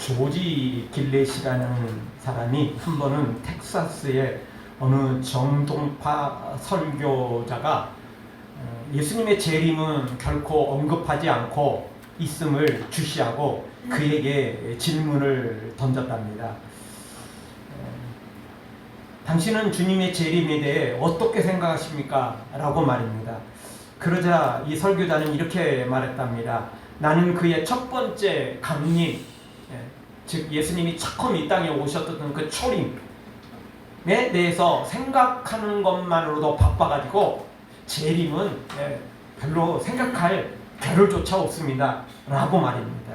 조지 길렛이라는 사람이 한 번은 텍사스의 어느 정통파 설교자가 예수님의 재림은 결코 언급하지 않고 있음을 주시하고 그에게 질문을 던졌답니다. 당신은 주님의 재림에 대해 어떻게 생각하십니까? 라고 말입니다. 그러자 이 설교자는 이렇게 말했답니다. 나는 그의 첫 번째 강림, 즉 예수님이 처음 이 땅에 오셨던 그 초림에 대해서 생각하는 것만으로도 바빠가지고 재림은 별로 생각할 겨를조차 없습니다. 라고 말입니다.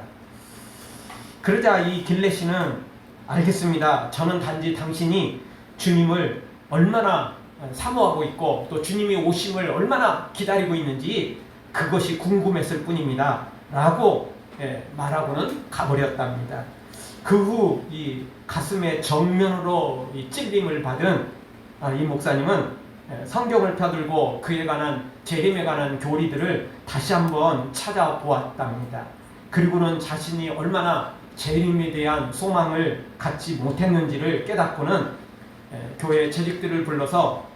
그러자 이 길렛이는 알겠습니다. 저는 단지 당신이 주님을 얼마나 사모하고 있고 또 주님이 오심을 얼마나 기다리고 있는지 그것이 궁금했을 뿐입니다. 라고 말하고는 가버렸답니다. 그 후 이 가슴에 정면으로 이 찔림을 받은 이 목사님은 성경을 펴들고 그에 관한 재림에 관한 교리들을 다시 한번 찾아보았답니다. 그리고는 자신이 얼마나 재림에 대한 소망을 갖지 못했는지를 깨닫고는 교회 재직들을 불러서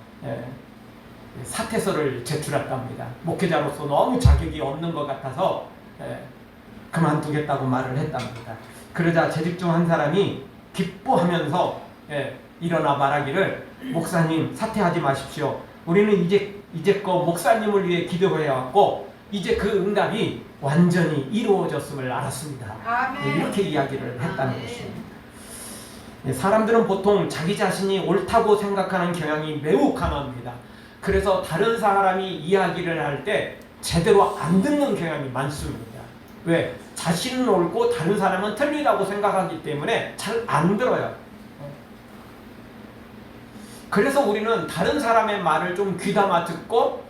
사퇴서를 제출했답니다. 목회자로서 너무 자격이 없는 것 같아서 그만두겠다고 말을 했답니다. 그러자 재직 중 한 사람이 기뻐하면서 일어나 말하기를, 목사님 사퇴하지 마십시오. 우리는 이제껏 목사님을 위해 기도해왔고 이제 그 응답이 완전히 이루어졌음을 알았습니다. 아멘. 이렇게 이야기를 했다는 것입니다. 사람들은 보통 자기 자신이 옳다고 생각하는 경향이 매우 강합니다. 그래서 다른 사람이 이야기를 할 때 제대로 안 듣는 경향이 많습니다. 왜? 자신은 옳고 다른 사람은 틀리다고 생각하기 때문에 잘 안 들어요. 그래서 우리는 다른 사람의 말을 좀 귀담아 듣고,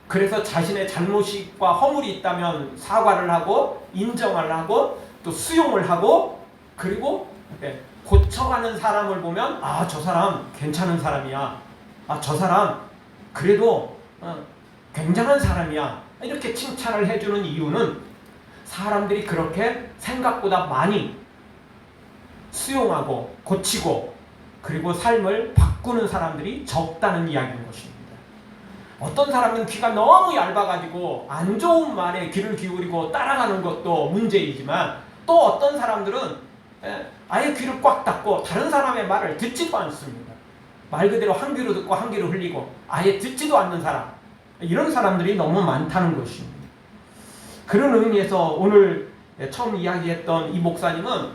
그래서 자신의 잘못과 허물이 있다면 사과를 하고 인정을 하고 또 수용을 하고, 그리고 고쳐가는 사람을 보면 저 사람 괜찮은 사람이야, 저 사람 그래도 굉장한 사람이야, 이렇게 칭찬을 해주는 이유는 사람들이 그렇게 생각보다 많이 수용하고 고치고 그리고 삶을 바꾸는 사람들이 적다는 이야기인 것입니다. 어떤 사람은 귀가 너무 얇아가지고 안 좋은 말에 귀를 기울이고 따라가는 것도 문제이지만, 또 어떤 사람들은 아예 귀를 꽉 닫고 다른 사람의 말을 듣지도 않습니다. 말 그대로 한 귀로 듣고 한 귀로 흘리고 아예 듣지도 않는 사람, 이런 사람들이 너무 많다는 것입니다. 그런 의미에서 오늘 처음 이야기했던 이 목사님은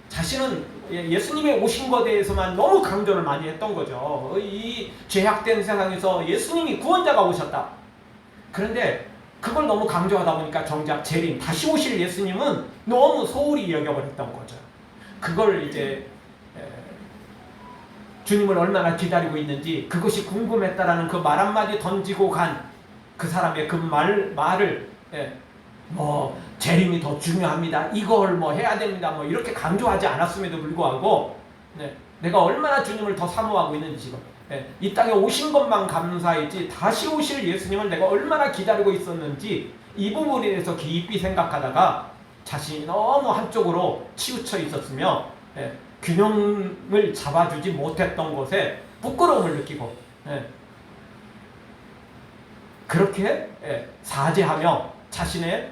자신은 예수님의 오신 것에 대해서만 너무 강조를 많이 했던 거죠. 이 죄악된 세상에서 예수님이 구원자가 오셨다. 그런데 그걸 너무 강조하다 보니까 정작 재림, 다시 오실 예수님은 너무 소홀히 여겨버렸던 거죠. 그걸 이제 주님을 얼마나 기다리고 있는지 그것이 궁금했다라는 그 말 한마디 던지고 간 그 사람의 그 말을 재림이 더 중요합니다, 이걸 해야 됩니다, 이렇게 강조하지 않았음에도 불구하고 내가 얼마나 주님을 더 사모하고 있는지, 지금 이 땅에 오신 것만 감사했지 다시 오실 예수님을 내가 얼마나 기다리고 있었는지, 이 부분에 대해서 깊이 생각하다가 자신이 너무 한쪽으로 치우쳐 있었으며 균형을 잡아주지 못했던 것에 부끄러움을 느끼고 그렇게 사죄하며 자신의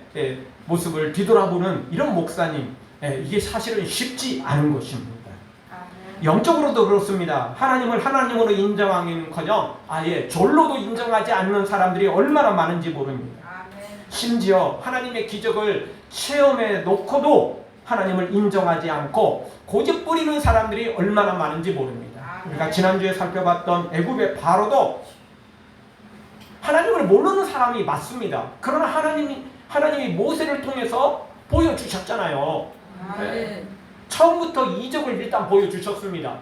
모습을 뒤돌아보는 이런 목사님, 이게 사실은 쉽지 않은 것입니다. 영적으로도 그렇습니다. 하나님을 하나님으로 인정하기는커녕 아예 졸로도 인정하지 않는 사람들이 얼마나 많은지 모릅니다. 심지어 하나님의 기적을 체험해 놓고도 하나님을 인정하지 않고 고집 부리는 사람들이 얼마나 많은지 모릅니다. 우리가 지난주에 살펴봤던 애굽의 바로도 하나님을 모르는 사람이 맞습니다. 그러나 하나님이 모세를 통해서 보여주셨잖아요. 처음부터 이적을 일단 보여주셨습니다.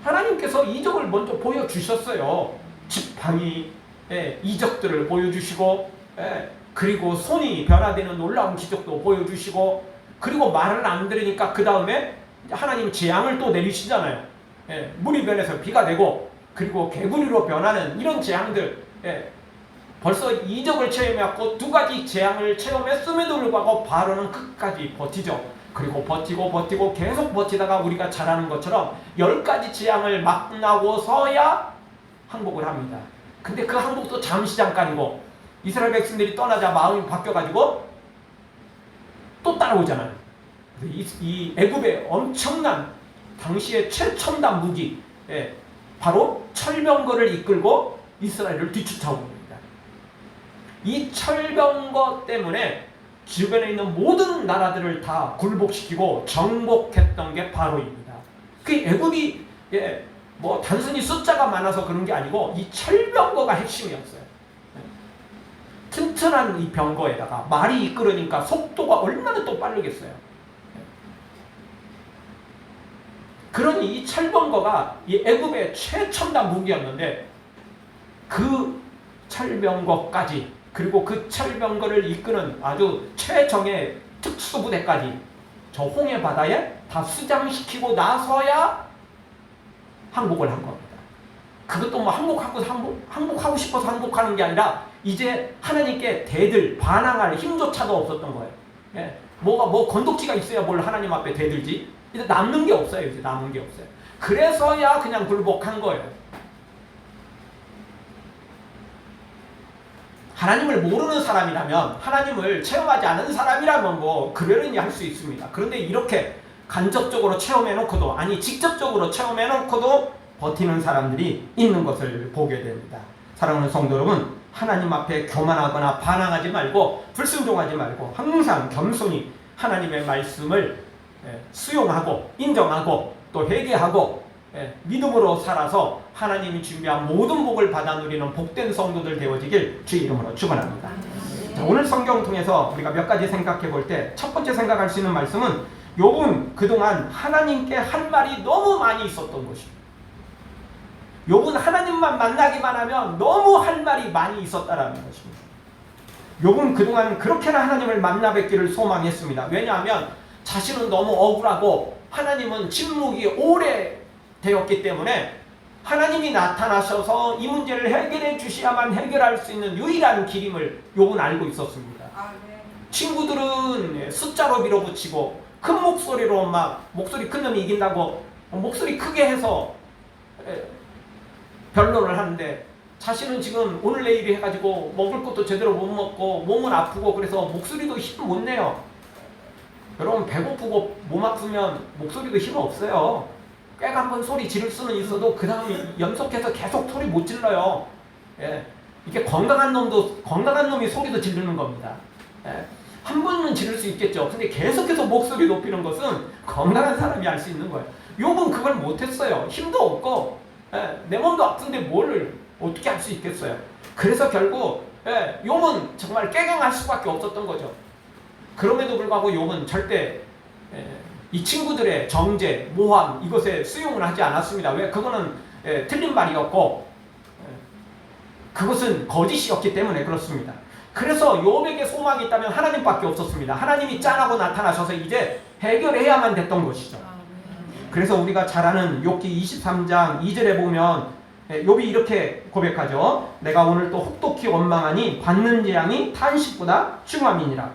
하나님께서 이적을 먼저 보여주셨어요. 지팡이 이적들을 보여주시고, 그리고 손이 변화되는 놀라운 기적도 보여주시고, 그리고 말을 안 들으니까 그 다음에 하나님 재앙을 또 내리시잖아요. 물이 변해서 비가 되고, 그리고 개구리로 변하는 이런 재앙들, 벌써 이적을 체험했고 두 가지 재앙을 체험했음에도 불구하고 바로는 끝까지 버티죠. 그리고 버티고 계속 버티다가 우리가 잘 아는 것처럼 10가지 재앙을 만나고서야 항복을 합니다. 근데 그 항복도 잠시 잠깐이고 이스라엘 백성들이 떠나자 마음이 바뀌어가지고 또 따라오잖아요. 이 애굽의 엄청난 당시의 최첨단 무기, 바로 철병거를 이끌고 이스라엘을 뒤쫓아옵니다. 이 철병거 때문에 주변에 있는 모든 나라들을 다 굴복시키고 정복했던 게 바로입니다. 그 애굽이 뭐 단순히 숫자가 많아서 그런 게 아니고 이 철병거가 핵심이었어요. 튼튼한 이 병거에다가 말이 이끌으니까 속도가 얼마나 또 빠르겠어요. 그러니 이 철병거가 이 애굽의 최첨단 무기였는데 그 철병거까지 그리고 그 철병거를 이끄는 아주 최정의 특수부대까지 저 홍해 바다에 다 수장시키고 나서야 항복을 한 겁니다. 그것도 뭐 항복하고 싶어서 항복하는 게 아니라 이제 하나님께 대들 반항할 힘조차도 없었던 거예요. 뭐 건덕지가 있어야 뭘 하나님 앞에 대들지. 이제 남는 게 없어요. 이제 남은 게 없어요. 그래서야 그냥 굴복한 거예요. 하나님을 모르는 사람이라면, 하나님을 체험하지 않은 사람이라면 뭐 그러려니 할 수 있습니다. 그런데 이렇게 간접적으로 체험해놓고도, 아니 직접적으로 해놓고도 버티는 사람들이 있는 것을 보게 됩니다. 사랑하는 성도 여러분, 하나님 앞에 교만하거나 반항하지 말고 불순종하지 말고 항상 겸손히 하나님의 말씀을 수용하고 인정하고 또 회개하고 믿음으로 살아서 하나님이 준비한 모든 복을 받아 누리는 복된 성도들 되어지길 주의 이름으로 축원합니다. 자, 오늘 성경 통해서 우리가 몇 가지 생각해 볼 때 첫 번째 생각할 수 있는 말씀은 욥은 그동안 하나님께 할 말이 너무 많이 있었던 것입니다. 욥은 하나님만 만나기만 하면 너무 할 말이 많이 있었다라는 것입니다. 욥은 그동안 그렇게나 하나님을 만나 뵙기를 소망했습니다. 왜냐하면 자신은 너무 억울하고 하나님은 침묵이 오래 되었기 때문에 하나님이 나타나셔서 이 문제를 해결해 주셔야만 해결할 수 있는 유일한 길임을 욥은 알고 있었습니다. 친구들은 숫자로 밀어붙이고 큰 목소리로 막 목소리 큰 놈이 이긴다고 목소리 크게 해서 변론을 하는데 자신은 지금 오늘 내일 해가지고 먹을 것도 제대로 못 먹고 몸은 아프고 그래서 목소리도 힘 못 내요. 여러분 배고프고 몸 아프면 목소리도 힘 없어요. 꾀가 한번 소리 지를 수는 있어도 그 다음에 연속해서 계속 소리 못 질러요. 이게 건강한 놈이 소리도 지르는 겁니다. 한 번은 지를 수 있겠죠. 근데 계속해서 목소리 높이는 것은 건강한 사람이 할 수 있는 거예요. 욥은 그걸 못했어요. 힘도 없고 내 몸도 아픈데 뭘 어떻게 할 수 있겠어요. 그래서 결국 욥은 정말 깨갱할 수밖에 없었던 거죠. 그럼에도 불구하고 욥은 절대 이 친구들의 정죄, 모함 이것에 수용을 하지 않았습니다. 왜? 그거는 틀린 말이었고 그것은 거짓이었기 때문에 그렇습니다. 그래서 욥에게 소망이 있다면 하나님밖에 없었습니다. 하나님이 짠하고 나타나셔서 이제 해결해야만 됐던 것이죠. 그래서 우리가 잘 아는 욥기 23장 2절에 보면 욥이 이렇게 고백하죠. 내가 오늘 또 혹독히 원망하니 받는 재앙이 탄식보다 중함이니라.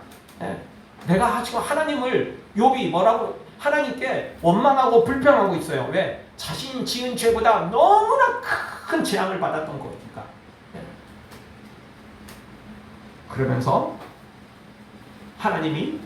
내가 지금 하나님을 욥이 뭐라고 하나님께 원망하고 불평하고 있어요. 왜? 자신이 지은 죄보다 너무나 큰 재앙을 받았던 거니까. 그러면서 하나님이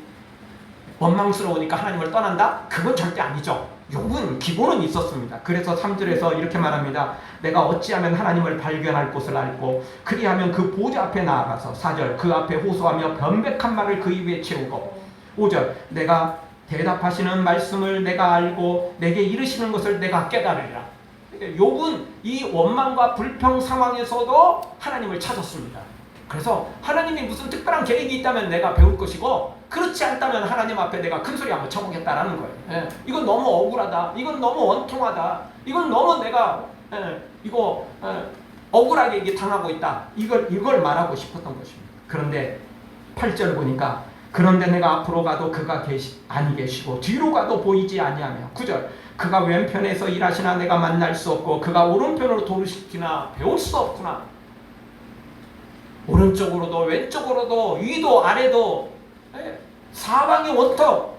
원망스러우니까 하나님을 떠난다? 그건 절대 아니죠. 욥은 기본은 있었습니다. 그래서 3절에서 이렇게 말합니다. 내가 어찌하면 하나님을 발견할 곳을 알고 그리하면 그 보좌 앞에 나아가서 4절 그 앞에 호소하며 변백한 말을 그 입에 채우고 5절 내가 대답하시는 말씀을 내가 알고 내게 이르시는 것을 내가 깨달으리라. 욥은 이 원망과 불평 상황에서도 하나님을 찾았습니다. 그래서 하나님이 무슨 특별한 계획이 있다면 내가 배울 것이고 그렇지 않다면 하나님 앞에 내가 큰소리 한번 쳐보겠다라는 거예요. 이건 너무 억울하다. 이건 너무 원통하다. 이건 너무 내가 이거 억울하게 이게 당하고 있다. 이걸 말하고 싶었던 것입니다. 그런데 8절 보니까 그런데 내가 앞으로 가도 그가 아니 계시고 뒤로 가도 보이지 아니하며 9절 그가 왼편에서 일하시나 내가 만날 수 없고 그가 오른편으로 도우시키나 배울 수 없구나. 오른쪽으로도 왼쪽으로도 위도 아래도 사방이 원통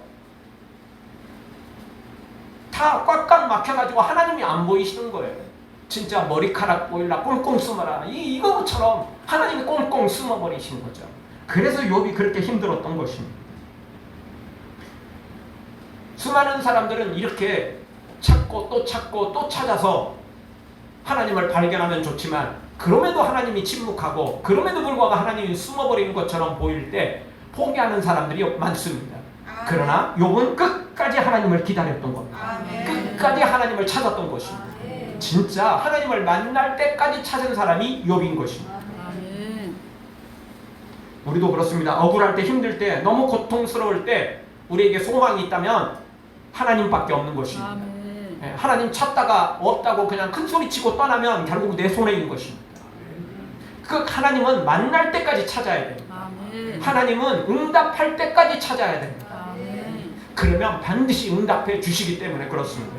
다 꽉꽉 막혀가지고 하나님이 안 보이시는 거예요. 진짜 머리카락 보일라 꽁꽁 숨어라 이거처럼 하나님이 꽁꽁 숨어버리시는 거죠. 그래서 욥이 그렇게 힘들었던 것입니다. 수많은 사람들은 이렇게 찾고 또 찾아서 하나님을 발견하면 좋지만 그럼에도 하나님이 침묵하고 그럼에도 불구하고 하나님이 숨어버리는 것처럼 보일 때 포기하는 사람들이 많습니다. 그러나 욥은 끝까지 하나님을 기다렸던 겁니다. 끝까지 하나님을 찾았던 것입니다. 진짜 하나님을 만날 때까지 찾은 사람이 욥인 것입니다. 우리도 그렇습니다. 억울할 때, 힘들 때, 너무 고통스러울 때 우리에게 소망이 있다면 하나님밖에 없는 것입니다. 하나님 찾다가 없다고 그냥 큰 소리치고 떠나면 결국 내 손에 있는 것입니다. 그 하나님은 만날 때까지 찾아야 됩니다. 하나님은 응답할 때까지 찾아야 됩니다. 그러면 반드시 응답해 주시기 때문에 그렇습니다.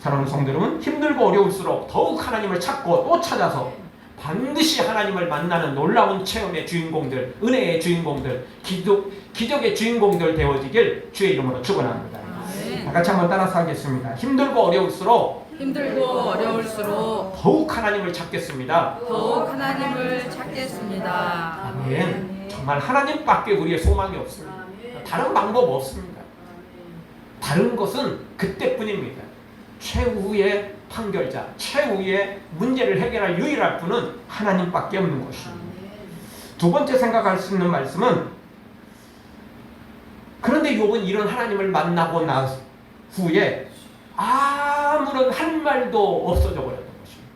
사랑하는 성도 여러분, 힘들고 어려울수록 더욱 하나님을 찾고 또 찾아서 반드시 하나님을 만나는 놀라운 체험의 주인공들, 은혜의 주인공들, 기적의 주인공들 되어지길 주의 이름으로 축원합니다. 같이 한번 따라서 하겠습니다. 힘들고 어려울수록 더욱 하나님을 찾겠습니다. 아멘. 정말 하나님밖에 우리의 소망이 없습니다. 다른 방법 없습니다. 다른 것은 그때뿐입니다. 최후의 판결자, 최후의 문제를 해결할 유일할 분은 하나님밖에 없는 것입니다. 두 번째 생각할 수 있는 말씀은 그런데 욥은 이런 하나님을 만나고 난 후에 아무런 할 말도 없어져 버렸던 것입니다.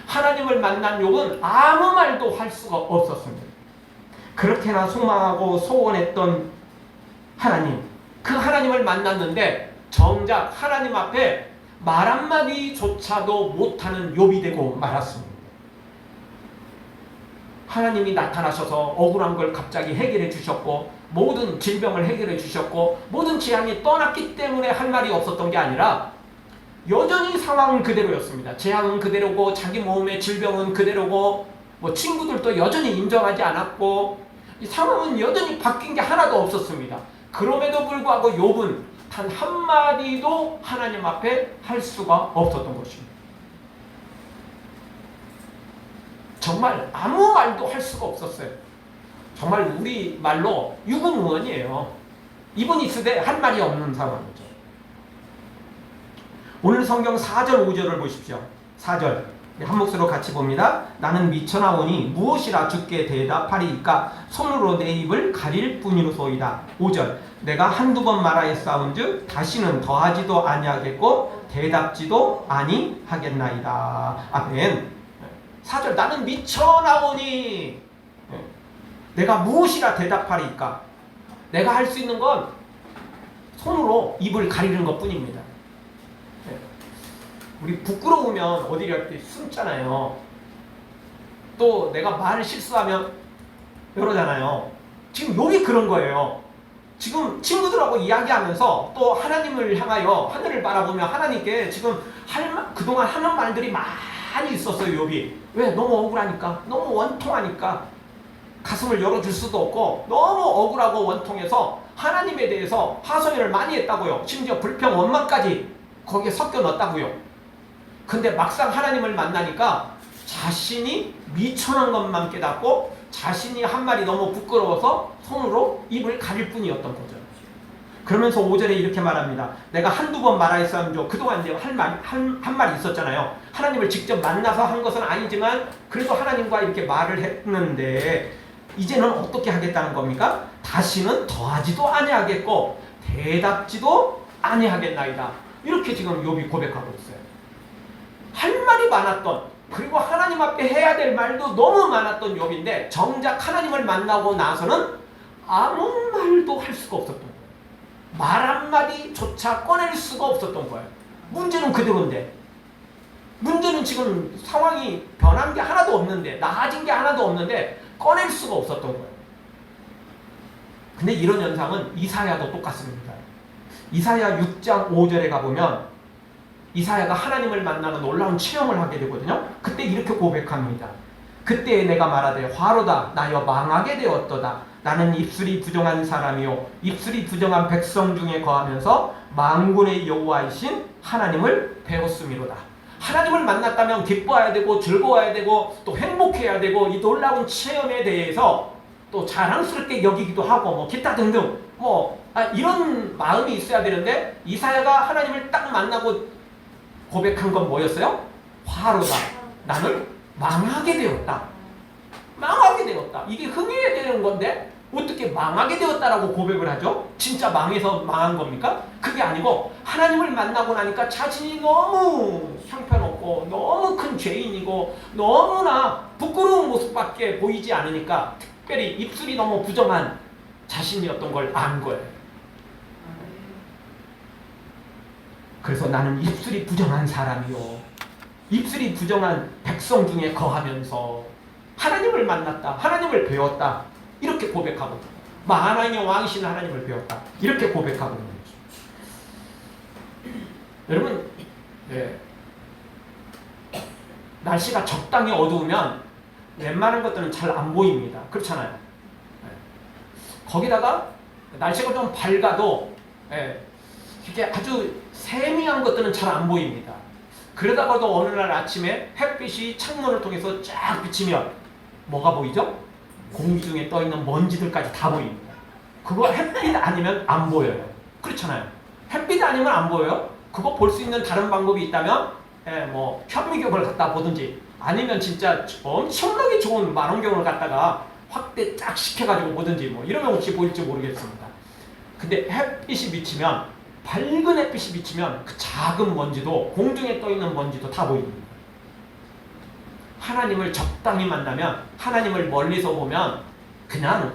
하나님을 만난 욥은 아무 말도 할 수가 없었습니다. 그렇게나 소망하고 소원했던 하나님, 그 하나님을 만났는데 정작 하나님 앞에 말 한마디조차도 못하는 욥이 되고 말았습니다. 하나님이 나타나셔서 억울한 걸 갑자기 해결해 주셨고 모든 질병을 해결해 주셨고 모든 재앙이 떠났기 때문에 할 말이 없었던 게 아니라 여전히 상황은 그대로였습니다. 재앙은 그대로고 자기 몸의 질병은 그대로고 뭐 친구들도 여전히 인정하지 않았고 이 상황은 여전히 바뀐 게 하나도 없었습니다. 그럼에도 불구하고 욥은 단 한마디도 하나님 앞에 할 수가 없었던 것입니다. 정말 아무 말도 할 수가 없었어요. 정말 우리 말로 유구무원이에요. 이분이 있으되 할 말이 없는 상황이죠. 오늘 성경 4절 5절을 보십시오. 4절 한 목소리로 같이 봅니다. 나는 미쳐나오니 무엇이라 주께 대답하리이까 손으로 내 입을 가릴 뿐이로소이다. 5절 내가 한두 번 말하였사온즉 다시는 더하지도 아니하겠고 대답지도 아니하겠나이다. 아멘. 4절 나는 미쳐나오니 내가 무엇이라 대답하리이까. 내가 할 수 있는 건 손으로 입을 가리는 것 뿐입니다. 우리 부끄러우면 어디를 할 때 숨잖아요. 또 내가 말을 실수하면 이러잖아요. 지금 욥이 그런 거예요. 지금 친구들하고 이야기하면서 또 하나님을 향하여 하늘을 바라보며 하나님께 지금 그동안 하는 말들이 많이 있었어요. 욥이. 왜? 너무 억울하니까, 너무 원통하니까 가슴을 열어줄 수도 없고 너무 억울하고 원통해서 하나님에 대해서 하소연을 많이 했다고요. 심지어 불평 원망까지 거기에 섞여 넣었다고요. 근데 막상 하나님을 만나니까 자신이 미천한 것만 깨닫고 자신이 한 말이 너무 부끄러워서 손으로 입을 가릴 뿐이었던 거죠. 그러면서 5절에 이렇게 말합니다. 내가 한두 번 말하였사온즉 그동안 이제 한 말이 있었잖아요. 하나님을 직접 만나서 한 것은 아니지만 그래도 하나님과 이렇게 말을 했는데 이제는 어떻게 하겠다는 겁니까? 다시는 더하지도 아니하겠고 대답지도 아니하겠나이다. 이렇게 지금 욥이 고백하고 있어요. 할 말이 많았던, 그리고 하나님 앞에 해야 될 말도 너무 많았던 욥인데 정작 하나님을 만나고 나서는 아무 말도 할 수가 없었던 거예요. 말 한마디조차 꺼낼 수가 없었던 거예요. 문제는 그대로인데, 문제는 지금 상황이 변한 게 하나도 없는데, 나아진 게 하나도 없는데 꺼낼 수가 없었던 거예요. 근데 이런 현상은 이사야도 똑같습니다. 이사야 6장 5절에 가보면 이사야가 하나님을 만나는 놀라운 체험을 하게 되거든요. 그때 이렇게 고백합니다. 그때 내가 말하되 화로다 나여 망하게 되었도다. 나는 입술이 부정한 사람이요 입술이 부정한 백성 중에 거하면서 만군의 여호와이신 하나님을 배웠음이로다. 하나님을 만났다면 기뻐해야 되고 즐거워야 되고 또 행복해야 되고 이 놀라운 체험에 대해서 또 자랑스럽게 여기기도 하고 뭐 기타 등등 이런 마음이 있어야 되는데 이사야가 하나님을 딱 만나고 고백한 건 뭐였어요? 화로다. 나는 망하게 되었다. 망하게 되었다. 이게 흥해야 되는 건데 어떻게 망하게 되었다라고 고백을 하죠? 진짜 망해서 망한 겁니까? 그게 아니고 하나님을 만나고 나니까 자신이 너무 형편없고 너무 큰 죄인이고 너무나 부끄러운 모습밖에 보이지 않으니까 특별히 입술이 너무 부정한 자신이었던 걸 안 거예요. 그래서 나는 입술이 부정한 사람이요 입술이 부정한 백성 중에 거하면서 하나님을 만났다. 하나님을 배웠다. 이렇게 고백하고 만왕의 왕이신 하나님을 배웠다. 이렇게 고백하고 있는 거죠. 여러분 날씨가 적당히 어두우면 웬만한 것들은 잘 안 보입니다. 그렇잖아요. 거기다가 날씨가 좀 밝아도 이게 아주 세미한 것들은 잘 안 보입니다. 그러다가도 어느 날 아침에 햇빛이 창문을 통해서 쫙 비치면 뭐가 보이죠? 공중에 떠있는 먼지들까지 다 보입니다. 그거 햇빛 아니면 안 보여요. 그렇잖아요. 햇빛 아니면 안 보여요. 그거 볼 수 있는 다른 방법이 있다면 현미경을 갖다 보든지 아니면 진짜 엄청나게 좋은 망원경을 갖다가 확대 쫙 시켜가지고 보든지 이러면 혹시 보일지 모르겠습니다. 근데 햇빛이 비치면 밝은 햇빛이 비치면 그 작은 먼지도 공중에 떠있는 먼지도 다 보입니다. 하나님을 적당히 만나면 하나님을 멀리서 보면 그냥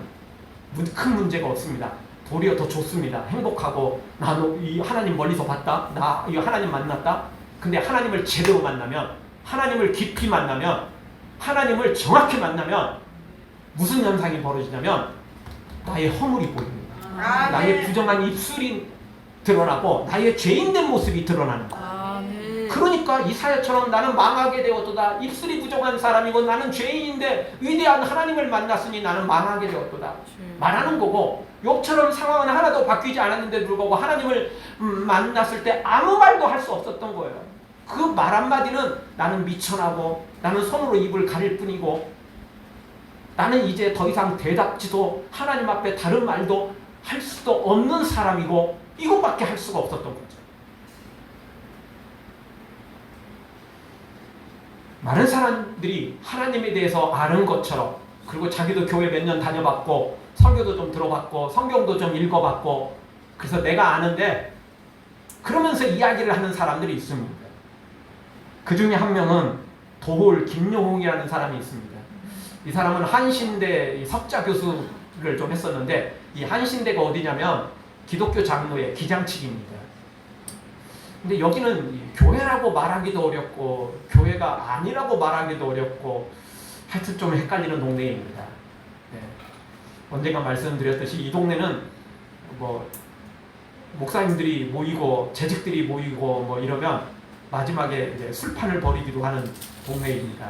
큰 문제가 없습니다. 도리어 더 좋습니다. 행복하고 나는 이 하나님 멀리서 봤다. 나 이 하나님 만났다. 근데 하나님을 제대로 만나면 하나님을 깊이 만나면 하나님을 정확히 만나면 무슨 현상이 벌어지냐면 나의 허물이 보입니다. 나의 부정한 입술이 드러나고 나의 죄인된 모습이 드러나는 거예요. 그러니까 이사야처럼 나는 망하게 되었도다. 입술이 부정한 사람이고 나는 죄인인데 위대한 하나님을 만났으니 나는 망하게 되었도다. 말하는 거고 욥처럼 상황은 하나도 바뀌지 않았는데 불구하고 하나님을 만났을 때 아무 말도 할 수 없었던 거예요. 그 말 한마디는 나는 미천하고 나는 손으로 입을 가릴 뿐이고 나는 이제 더 이상 대답지도 하나님 앞에 다른 말도 할 수도 없는 사람이고 이것밖에 할 수가 없었던 거죠. 많은 사람들이 하나님에 대해서 아는 것처럼 그리고 자기도 교회 몇 년 다녀봤고 설교도 좀 들어봤고 성경도 좀 읽어봤고 그래서 내가 아는데 그러면서 이야기를 하는 사람들이 있습니다. 그 중에 한 명은 도홀 김용웅이라는 사람이 있습니다. 이 사람은 한신대 석자 교수를 좀 했었는데 이 한신대가 어디냐면 기독교 장로의 기장측입니다. 근데 여기는 교회라고 말하기도 어렵고 교회가 아니라고 말하기도 어렵고 하여튼 좀 헷갈리는 동네입니다. 언젠가 말씀드렸듯이 이 동네는 목사님들이 모이고 재직들이 모이고 이러면 마지막에 이제 술판을 벌이기도 하는 동네입니다.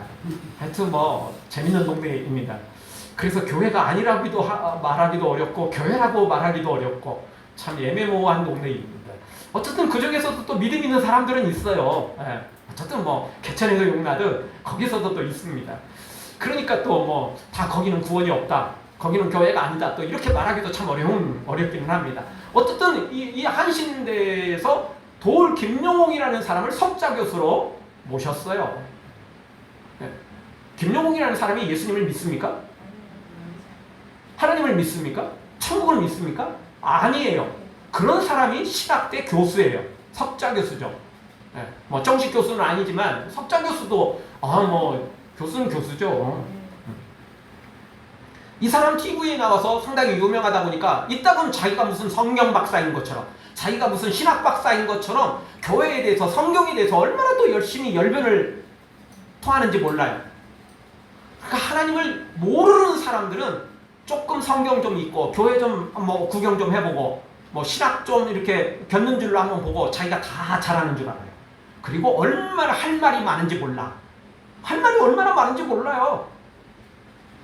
하여튼 재밌는 동네입니다. 그래서 교회가 아니라고도 말하기도 어렵고 교회라고 말하기도 어렵고 참 애매모호한 동네입니다. 어쨌든 그 중에서도 또 믿음 있는 사람들은 있어요. 어쨌든 개천에서 용나듯 거기서도 또 있습니다. 그러니까 또 다 거기는 구원이 없다. 거기는 교회가 아니다. 또 이렇게 말하기도 참 어렵기는 합니다. 어쨌든 이 한신대에서 도울 김용웅이라는 사람을 석자 교수로 모셨어요. 김용웅이라는 사람이 예수님을 믿습니까? 하나님을 믿습니까? 천국을 믿습니까? 아니에요. 그런 사람이 신학대 교수예요. 석자 교수죠. 정식 교수는 아니지만 석자 교수도 교수는 교수죠. 이 사람 TV에 나와서 상당히 유명하다 보니까 이따금 자기가 무슨 성경 박사인 것처럼 자기가 무슨 신학 박사인 것처럼 교회에 대해서 성경에 대해서 얼마나 또 열심히 열변을 토하는지 몰라요. 그러니까 하나님을 모르는 사람들은 조금 성경 좀 읽고 교회 좀 구경 좀 해보고 신학 좀 이렇게 겪는 줄로 한번 보고 자기가 다 잘하는 줄 알아요. 그리고 얼마나 할 말이 많은지 몰라. 할 말이 얼마나 많은지 몰라요.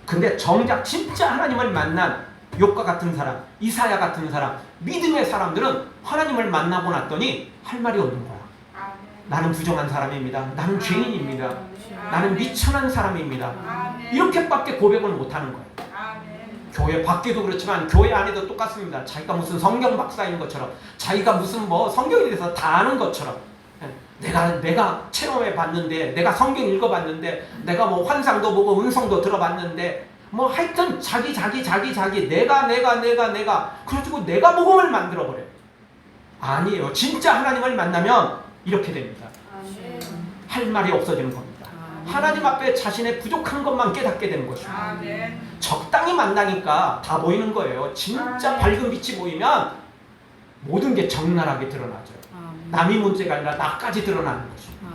근데 정작 진짜 하나님을 만난 욥과 같은 사람, 이사야 같은 사람, 믿음의 사람들은 하나님을 만나고 났더니 할 말이 없는 거야. 나는 부정한 사람입니다. 나는 죄인입니다. 나는 미천한 사람입니다. 이렇게밖에 고백을 못하는 거예요. 교회 밖에도 그렇지만 교회 안에도 똑같습니다. 자기가 무슨 성경 박사인 것처럼, 자기가 무슨 뭐 성경에 대해서 다 아는 것처럼, 내가 체험해 봤는데, 내가 성경 읽어봤는데, 내가 뭐 환상도 보고 음성도 들어봤는데, 뭐 하여튼 자기 내가 그래가지고 내가 복음을 만들어 버려요. 아니에요. 진짜 하나님을 만나면 이렇게 됩니다. 할 말이 없어지는 겁니다. 하나님 앞에 자신의 부족한 것만 깨닫게 되는 것입니다. 적당히 만나니까 다 보이는 거예요. 진짜 밝은 빛이 보이면 모든 게 적나라하게 드러나죠. 남이 문제가 아니라 나까지 드러나는 것입니다.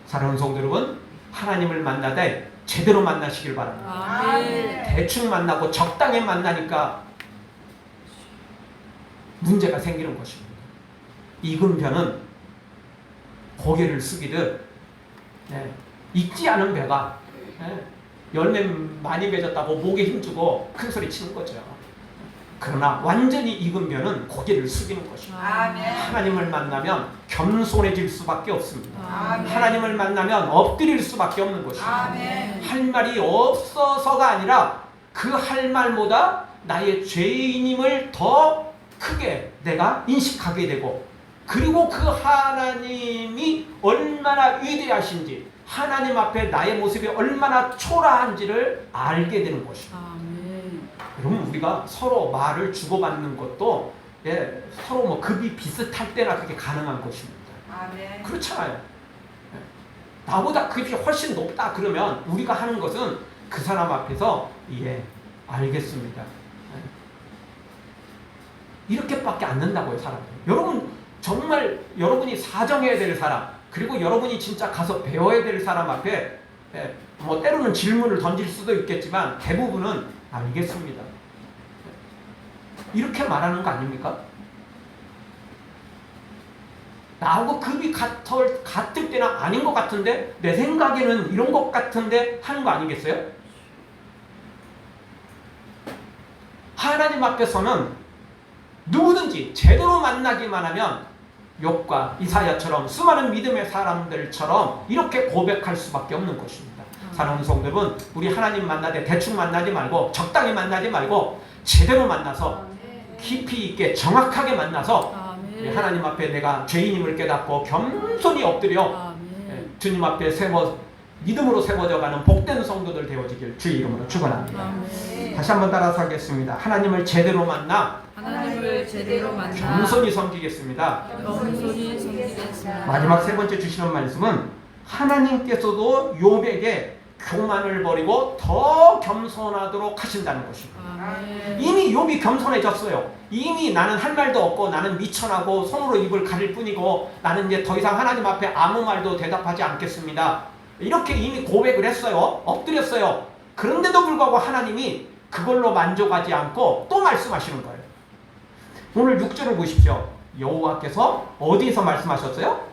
사랑하는 성도 여러분, 하나님을 만나되 제대로 만나시길 바랍니다. 대충 만나고 적당히 만나니까 문제가 생기는 것입니다. 익은 벼는 고개를 숙이듯 익지 않은 벼가 열매 많이 맺었다고 목에 힘주고 큰 소리 치는 거죠. 그러나 완전히 익은 벼는 고개를 숙이는 것입니다. 하나님을 만나면 겸손해질 수밖에 없습니다. 하나님을 만나면 엎드릴 수밖에 없는 것입니다. 할 말이 없어서가 아니라 그 할 말보다 나의 죄인임을 더 크게 내가 인식하게 되고, 그리고 그 하나님이 얼마나 위대하신지, 하나님 앞에 나의 모습이 얼마나 초라한지를 알게 되는 것입니다. 여러분, 우리가 서로 말을 주고받는 것도 서로 뭐 급이 비슷할 때나 그게 가능한 것입니다. 그렇잖아요. 나보다 급이 훨씬 높다 그러면 우리가 하는 것은 그 사람 앞에서 알겠습니다. 이렇게밖에 안 된다고요, 사람들. 여러분, 정말 여러분이 사정해야 될 사람, 그리고 여러분이 진짜 가서 배워야 될 사람 앞에 뭐 때로는 질문을 던질 수도 있겠지만 대부분은 알겠습니다. 이렇게 말하는 거 아닙니까? 나하고 급이 같을 때는 아닌 것 같은데, 내 생각에는 이런 것 같은데 하는 거 아니겠어요? 하나님 앞에서는 누구든지 제대로 만나기만 하면 욥과 이사야처럼 수많은 믿음의 사람들처럼 이렇게 고백할 수밖에 없는 것입니다. 사랑하는 성도 여러분, 우리 하나님 만나되 대충 만나지 말고 적당히 만나지 말고 제대로 만나서 깊이 있게 정확하게 만나서 하나님 앞에 내가 죄인임을 깨닫고 겸손히 엎드려 주님 앞에 믿음으로 세워져가는 복된 성도들 되어지길 주의 이름으로 축원합니다. 다시 한번 따라서 하겠습니다. 하나님을 제대로 만나 겸손히 섬기겠습니다. 마지막 세 번째 주시는 말씀은 하나님께서도 욥에게 교만을 버리고 더 겸손하도록 하신다는 것입니다. 이미 욥이 겸손해졌어요. 이미 나는 할 말도 없고 나는 미천하고 손으로 입을 가릴 뿐이고 나는 이제 더 이상 하나님 앞에 아무 말도 대답하지 않겠습니다. 이렇게 이미 고백을 했어요. 엎드렸어요. 그런데도 불구하고 하나님이 그걸로 만족하지 않고 또 말씀하시는 거예요. 오늘 6절을 보십시오. 여호와께서 어디서 말씀하셨어요?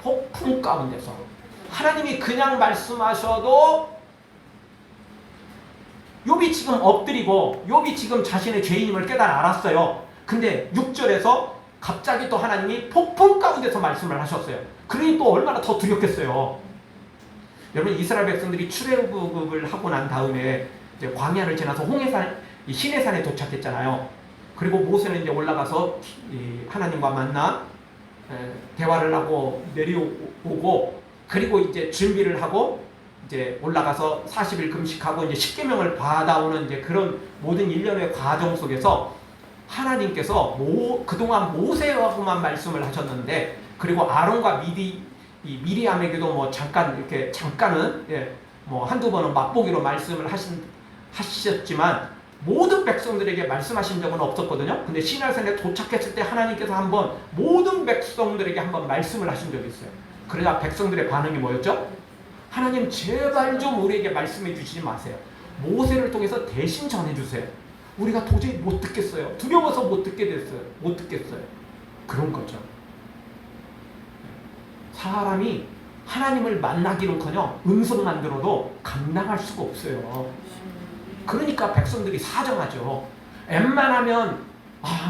폭풍 가운데서. 하나님이 그냥 말씀하셔도 욥이 지금 엎드리고 욥이 지금 자신의 죄인임을 깨달아 알았어요. 근데 6절에서 갑자기 또 하나님이 폭풍 가운데서 말씀을 하셨어요. 그러니 또 얼마나 더 두렵겠어요. 여러분, 이스라엘 백성들이 출애굽을 하고 난 다음에 이제 광야를 지나서 시내산에 도착했잖아요. 그리고 모세는 이제 올라가서 하나님과 만나 대화를 하고 내려오고, 그리고 이제 준비를 하고 이제 올라가서 40일 금식하고 이제 십계명을 받아오는 이제 그런 모든 일련의 과정 속에서 하나님께서 그동안 모세하고만 말씀을 하셨는데, 그리고 아론과 미리암에게도 뭐 잠깐은 뭐 한두 번은 맛보기로 말씀을 하셨지만 모든 백성들에게 말씀하신 적은 없었거든요. 근데 시내산에 도착했을 때 하나님께서 한번 모든 백성들에게 한번 말씀을 하신 적이 있어요. 그러자 백성들의 반응이 뭐였죠? 하나님, 제발 좀 우리에게 말씀해 주시지 마세요. 모세를 통해서 대신 전해주세요. 우리가 도저히 못 듣겠어요. 두려워서 못 듣겠어요. 그런 거죠. 사람이 하나님을 만나기는커녕 음성만 들어도 감당할 수가 없어요. 그러니까 백성들이 사정하죠. 웬만하면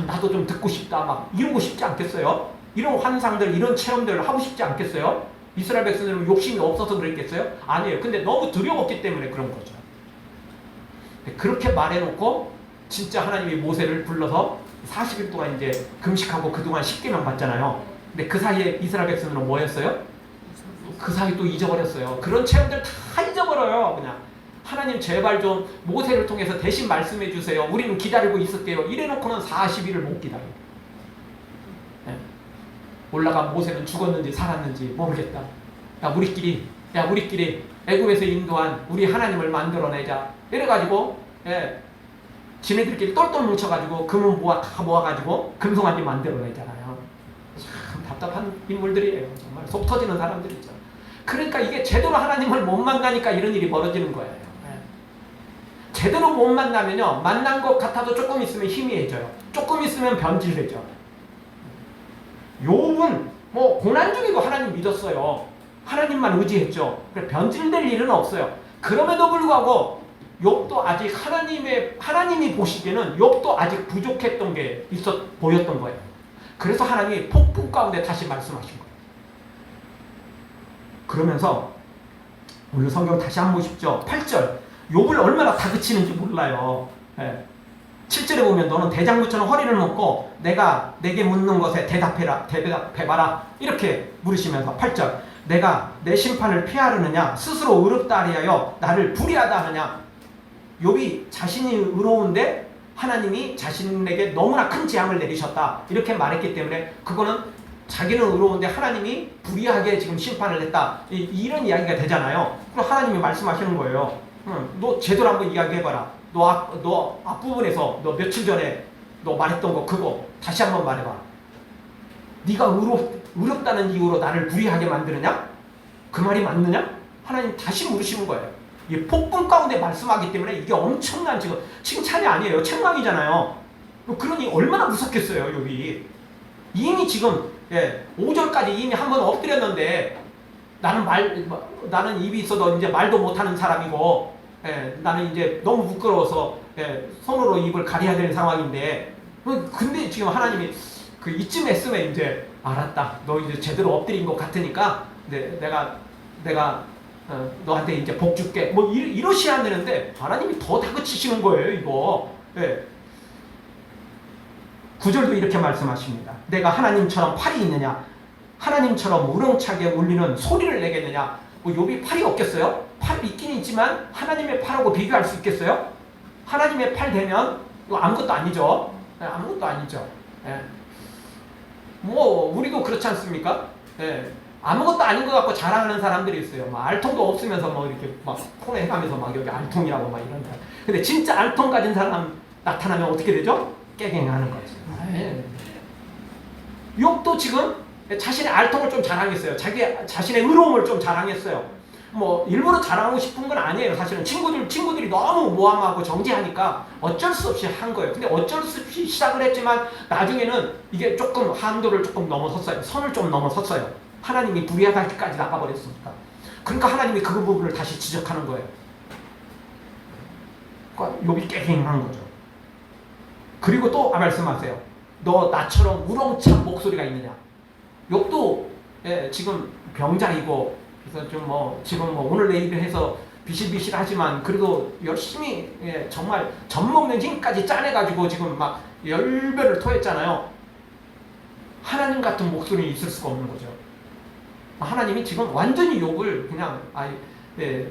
나도 좀 듣고 싶다 막 이러고 싶지 않겠어요? 이런 환상들 이런 체험들을 하고 싶지 않겠어요? 이스라엘 백성들은 욕심이 없어서 그랬겠어요? 아니에요. 근데 너무 두려웠기 때문에 그런 거죠. 그렇게 말해놓고 진짜 하나님이 모세를 불러서 40일 동안 이제 금식하고 그동안 10계명 받잖아요. 근데 그 사이에 이스라엘 백성들은 뭐였어요? 그 사이 또 잊어버렸어요. 그런 체험들 다 잊어버려요. 그냥 하나님 제발 좀 모세를 통해서 대신 말씀해 주세요. 우리는 기다리고 있을게요. 이래놓고는 40일을 못 기다려요. 네. 올라간 모세는 죽었는지 살았는지 모르겠다. 우리끼리 애굽에서 인도한 우리 하나님을 만들어내자. 이래가지고 지네들끼리 똘똘 뭉쳐가지고 금은 다 모아가지고 금송아지 만들어내잖아요. 참 답답한 인물들이에요. 정말 속 터지는 사람들이죠. 그러니까 이게 제대로 하나님을 못 만나니까 이런 일이 벌어지는 거예요. 제대로 못 만나면요, 만난 것 같아도 조금 있으면 희미해져요. 조금 있으면 변질되죠. 욥은 고난 중에도 하나님 믿었어요. 하나님만 의지했죠. 변질될 일은 없어요. 그럼에도 불구하고 욥도 아직 하나님이 보시기에는 욥도 아직 부족했던 게 보였던 거예요. 그래서 하나님이 폭풍 가운데 다시 말씀하신 거예요. 그러면서 오늘 성경 다시 한번 보십시오. 8절 욥을 얼마나 다그치는지 몰라요. 7절에 보면 너는 대장부처럼 허리를 묶고 내가 내게 묻는 것에 대답해봐라 이렇게 물으시면서 8절 내가 내 심판을 피하려느냐 스스로 의롭다 하리하여 나를 불의하다 하느냐. 욥이 자신이 의로운데 하나님이 자신에게 너무나 큰 재앙을 내리셨다 이렇게 말했기 때문에 그거는 자기는 의로운데 하나님이 불의하게 지금 심판을 했다 이런 이야기가 되잖아요. 그럼 하나님이 말씀하시는 거예요. 너 제대로 한번 이야기해봐라. 너 앞부분에서 너 며칠 전에 너 말했던 거 그거 다시 한번 말해봐. 네가 의롭다는 이유로 나를 불의하게 만드느냐? 그 말이 맞느냐? 하나님 다시 물으시는 거예요. 이 폭풍 가운데 말씀하기 때문에 이게 엄청난 지금 칭찬이 아니에요. 책망이잖아요. 그러니 얼마나 무섭겠어요. 여기 이미 지금 5절까지 이미 한번 엎드렸는데 나는 입이 있어도 이제 말도 못하는 사람이고 나는 이제 너무 부끄러워서 손으로 입을 가려야 되는 상황인데 근데 지금 하나님이 그 이쯤 했으면 이제 알았다. 너 이제 제대로 엎드린 것 같으니까 내가 너한테 이제 복 줄게. 이러셔야 안 되는데 하나님이 더 다그치시는 거예요. 이거. 9절도 이렇게 말씀하십니다. 내가 하나님처럼 팔이 있느냐? 하나님처럼 우렁차게 울리는 소리를 내겠느냐? 욥이 팔이 없겠어요? 팔이 있긴 있지만 하나님의 팔하고 비교할 수 있겠어요? 하나님의 팔 되면 이거 아무것도 아니죠. 아무것도 아니죠. 우리도 그렇지 않습니까? 아무것도 아닌 것 같고 자랑하는 사람들이 있어요. 알통도 없으면서 이렇게 폰에 해가면서 여기 알통이라고 이런다. 근데 진짜 알통 가진 사람 나타나면 어떻게 되죠? 깨갱하는 거죠. 욥도 지금 자신의 알통을 좀 자랑했어요. 자신의 의로움을 좀 자랑했어요. 일부러 자랑하고 싶은 건 아니에요. 사실은 친구들이 너무 모함하고 정죄하니까 어쩔 수 없이 한 거예요. 근데 어쩔 수 없이 시작을 했지만 나중에는 이게 조금 한도를 조금 넘어섰어요. 선을 좀 넘어섰어요. 하나님이 불의하다기까지 나가버렸으니까. 그러니까 하나님이 그 부분을 다시 지적하는 거예요. 그러니까 욥이 깨갱한 거죠. 그리고 또 말씀하세요. 너 나처럼 우렁찬 목소리가 있느냐? 욥도 지금 병자이고 그래서 지금 오늘 내일 해서 비실비실하지만 그래도 열심히 정말 젖먹는 힘까지 짜내가지고 지금 열배를 토했잖아요. 하나님 같은 목소리 있을 수가 없는 거죠. 하나님이 지금 완전히 욥을 그냥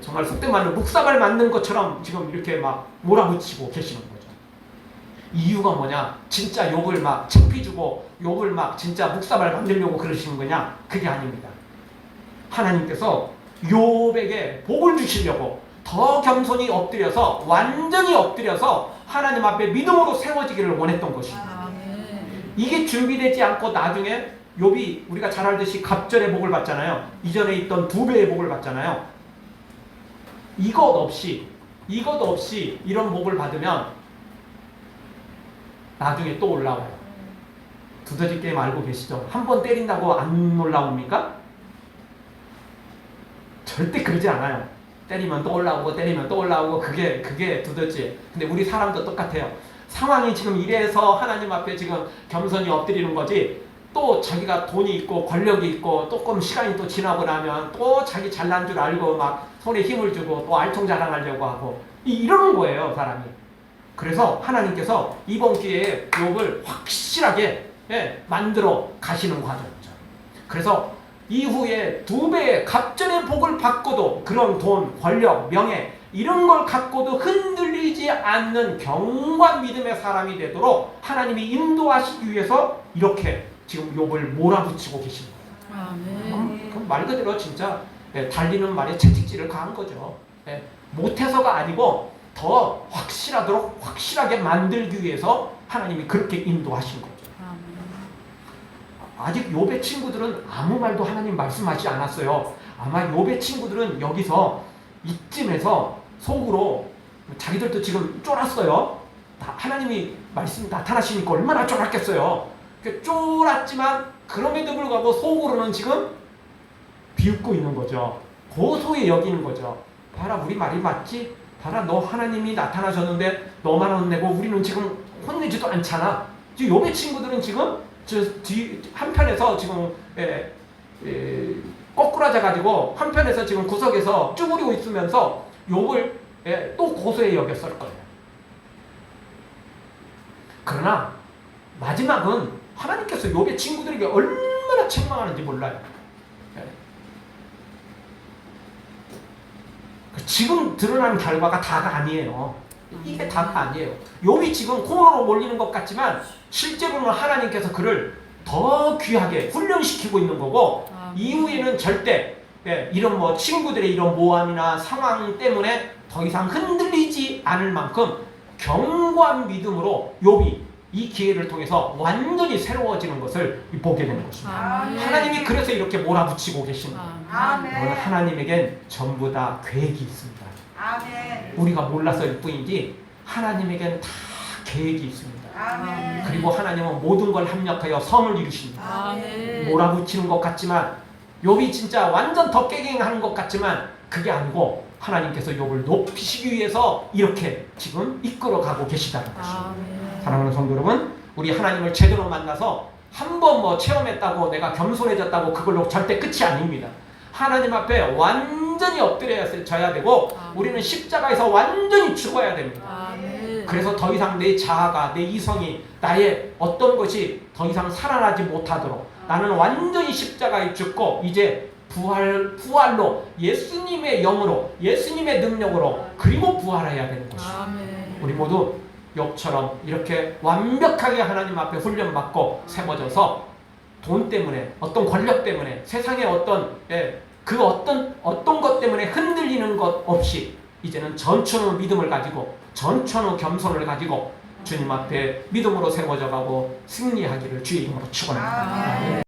정말 속된 말로 묵사발 만든 것처럼 지금 이렇게 몰아붙이고 계시는 거죠. 이유가 뭐냐? 진짜 욥을 창피주고 욥을 진짜 묵사발 만들려고 그러시는 거냐? 그게 아닙니다. 하나님께서 욥에게 복을 주시려고 더 겸손히 엎드려서 완전히 엎드려서 하나님 앞에 믿음으로 세워지기를 원했던 것입니다. 이게 준비되지 않고 나중에 욥이 우리가 잘 알듯이 갑절의 복을 받잖아요. 이전에 있던 2배의 복을 받잖아요. 이것 없이 이런 복을 받으면 나중에 또 올라와요. 두더지 게임 알고 계시죠? 한 번 때린다고 안 올라옵니까? 절대 그러지 않아요. 때리면 또 올라오고 때리면 또 올라오고 그게 두더지. 근데 우리 사람도 똑같아요. 상황이 지금 이래서 하나님 앞에 지금 겸손히 엎드리는 거지, 또 자기가 돈이 있고 권력이 있고 조금 시간이 또 지나고 나면 또 자기 잘난 줄 알고 막 손에 힘을 주고 또 알통자랑하려고 하고 이러는 거예요, 사람이. 그래서 하나님께서 이번 기회에 욥을 확실하게 만들어 가시는 과정이죠. 그래서 이후에 2배의 갑절의 복을 받고도 그런 돈, 권력, 명예 이런 걸 갖고도 흔들리지 않는 견고한 믿음의 사람이 되도록 하나님이 인도하시기 위해서 이렇게 지금 욥을 몰아붙이고 계신 거예요. 아멘. 그럼 말 그대로 진짜 달리는 말에 채찍질을 가한 거죠. 못해서가 아니고 더 확실하도록 확실하게 만들기 위해서 하나님이 그렇게 인도하신 거죠. 아직 욥의 친구들은 아무 말도 하나님 말씀하지 않았어요. 아마 욥의 친구들은 여기서 이쯤에서 속으로 자기들도 지금 쫄았어요. 하나님이 말씀 나타나시니까 얼마나 쫄았겠어요. 쫄았지만 그럼에도 불구하고 속으로는 지금 비웃고 있는 거죠. 고소히 여기는 거죠. 봐라, 우리 말이 맞지? 봐라, 너 하나님이 나타나셨는데 너만 혼내고 우리는 지금 혼내지도 않잖아. 지금 욥의 친구들은 지금 뒤 한편에서 지금 거꾸라져가지고 한편에서 지금 구석에서 쭈그리고 있으면서 욥을 또 고소히 여겼을 거예요. 그러나 마지막은 하나님께서 욥의 친구들에게 얼마나 책망하는지 몰라요. 지금 드러난 결과가 다가 아니에요. 이게 다가 아니에요. 욥이 지금 코너로 몰리는 것 같지만 실제로는 하나님께서 그를 더 귀하게 훈련시키고 있는 거고, 이후에는 절대 이런 뭐 친구들의 이런 모함이나 상황 때문에 더 이상 흔들리지 않을 만큼 견고한 믿음으로 욥이 이 기회를 통해서 완전히 새로워지는 것을 보게 되는 것입니다. 아멘. 하나님이 그래서 이렇게 몰아붙이고 계십니다. 아멘. 여러분, 하나님에겐 전부 다 계획이 있습니다. 아멘. 우리가 몰라서일 뿐이지 하나님에겐 다 계획이 있습니다. 아멘. 그리고 하나님은 모든 걸 합력하여 선을 이루십니다. 아멘. 몰아붙이는 것 같지만, 욥이 진짜 완전 덕개갱하는 것 같지만 그게 아니고 하나님께서 욥을 높이시기 위해서 이렇게 지금 이끌어가고 계시다는 것입니다. 아멘. 사랑하는 성도 여러분, 우리 하나님을 제대로 만나서 한 번 뭐 체험했다고 내가 겸손해졌다고 그걸로 절대 끝이 아닙니다. 하나님 앞에 완전히 엎드려져야 되고 우리는 십자가에서 완전히 죽어야 됩니다. 아멘. 그래서 더 이상 내 자아가, 내 이성이, 나의 어떤 것이 더 이상 살아나지 못하도록 나는 완전히 십자가에 죽고 이제 부활로 예수님의 영으로, 예수님의 능력으로, 그리고 부활해야 되는 것입니다. 아멘. 우리 모두 욥처럼 이렇게 완벽하게 하나님 앞에 훈련받고 세워져서 돈 때문에, 어떤 권력 때문에, 세상의 어떤 어떤 것 때문에 흔들리는 것 없이 이제는 전천후 믿음을 가지고, 전천후 겸손을 가지고 주님 앞에 믿음으로 세워져 가고 승리하기를 주의 이름으로 축원합니다. 아멘.